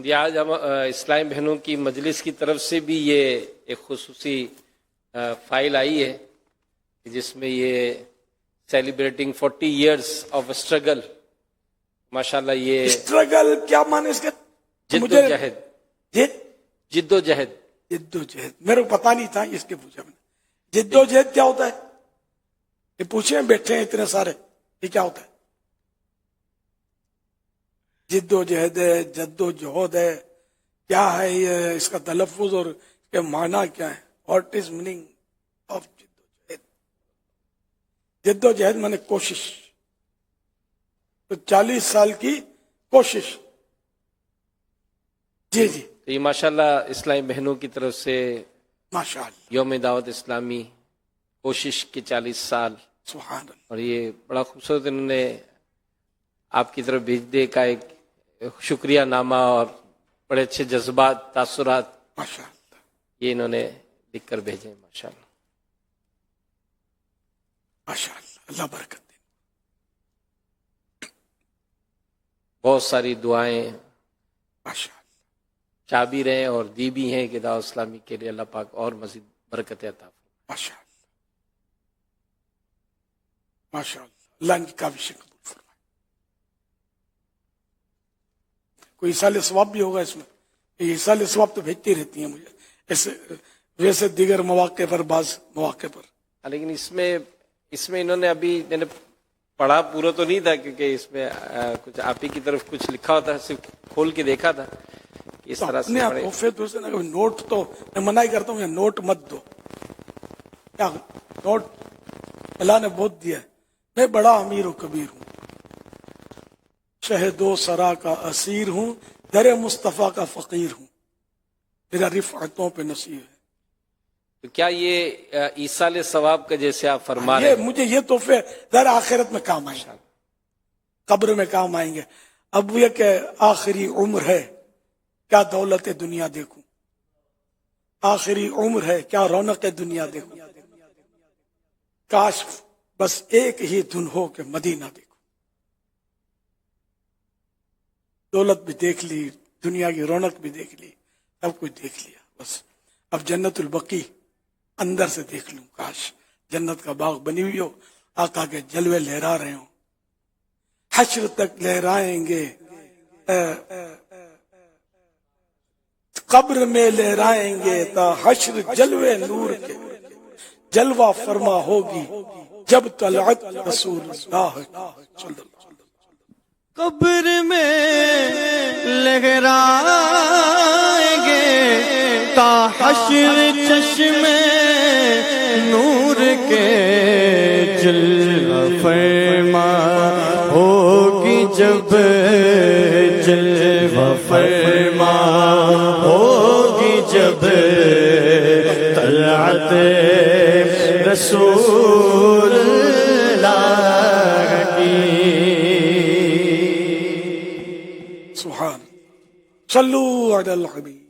یہ آج ہم اسلامی بہنوں کی مجلس کی طرف سے بھی یہ ایک خصوصی فائل آئی ہے جس میں یہ سیلیبریٹنگ 40 ایئرس آف اسٹرگل. ماشاءاللہ یہ اسٹرگل کیا معنی اس کے؟ جد و جہد. جد و جہد. جد و جہد میرے کو پتا نہیں تھا، اس کے پوچھا میں نے. جد و جہد کیا ہوتا ہے؟ یہ پوچھے بیٹھے ہیں اتنے سارے، یہ کیا ہوتا ہے؟ جد و جہد ہے، جد و جہد ہے، کیا ہے یہ؟ اس کا تلفظ اور اس کے معنی کیا ہے؟ واٹ از میننگ آف جد و جہد؟ جد و جہد مانے کوشش. تو 40 سال کی کوشش. جی جی تو یہ ماشاءاللہ اسلامی بہنوں کی طرف سے ماشاءاللہ یوم دعوت اسلامی کوشش کے 40 سال. سبحان اللہ. اور یہ بڑا خوبصورت انہوں نے آپ کی طرف بھیجنے کا ایک شکریہ نامہ اور بڑے اچھے جذبات، تاثرات ماشاءاللہ یہ انہوں نے لکھ کر بھیجے. ماشاءاللہ ماشاءاللہ، اللہ برکت دے. بہت ساری دعائیں ماشاءاللہ چاہ بھی رہے ہیں اور دی بھی ہیں کہ دعوت اسلامی کے لیے اللہ پاک اور مزید برکت عطا فرمائے. ماشاءاللہ ماشاءاللہ، اللہ ان کی کاوشیں قبول فرمائے. کوئی ایصال ثواب بھی ہوگا اس میں؟ یہ ایصال ثواب تو بھیجتی رہتی ہیں مجھے ایسے ویسے دیگر مواقع پر، بعض مواقع پر. لیکن اس میں انہوں نے ابھی میں نے پڑھا پورا تو نہیں تھا کیونکہ اس میں کچھ آپ ہی کی طرف کچھ لکھا ہوتا ہے، صرف کھول کے دیکھا تھا کہ اس طرح سے پڑھے. تحفے دوسرے نہ نوٹ تو میں منع ہی کرتا ہوں، یہ نوٹ مت دو. کیا نوٹ اللہ نے بہت دیا ہے. میں بڑا امیر و کبیر ہوں، شہد و سرا کا اسیر ہوں، در مصطفیٰ کا فقیر ہوں، میرا رفعتوں پہ نصیب ہے. تو کیا یہ ایصال ثواب کا جیسے آپ فرما رہے یہ ہیں مجھے یہ تحفے در آخرت میں کام آئیں گے، قبر میں کام آئیں گے. اب یہ کہ آخری عمر ہے، کیا دولت دنیا دیکھوں، آخری عمر ہے، کیا رونق دنیا دیکھوں، کاش بس ایک ہی دن ہو کہ مدینہ دیکھو. دولت بھی دیکھ لی، دنیا کی رونق بھی دیکھ لی، سب کچھ دیکھ لیا، بس اب جنت البقیع اندر سے دیکھ لوں. کاش جنت کا باغ بنی ہوئی ہو، آقا کے جلوے لہرا رہے ہوں، حشر تک لہرائیں گے، قبر میں لہرائیں گے تا حشر جلوے نور کے جلوہ فرما ہوگی جب طلعت رسول اللہ صلی اللہ علیہ وسلم. قبر میں لہرائیں گے تا حشر چشم نور کے جلوہ فرما ہوگی جب جلوہ فرما ہوگی جب طلعت رسول اللہ کی. سبحان صلو علی الحبیب.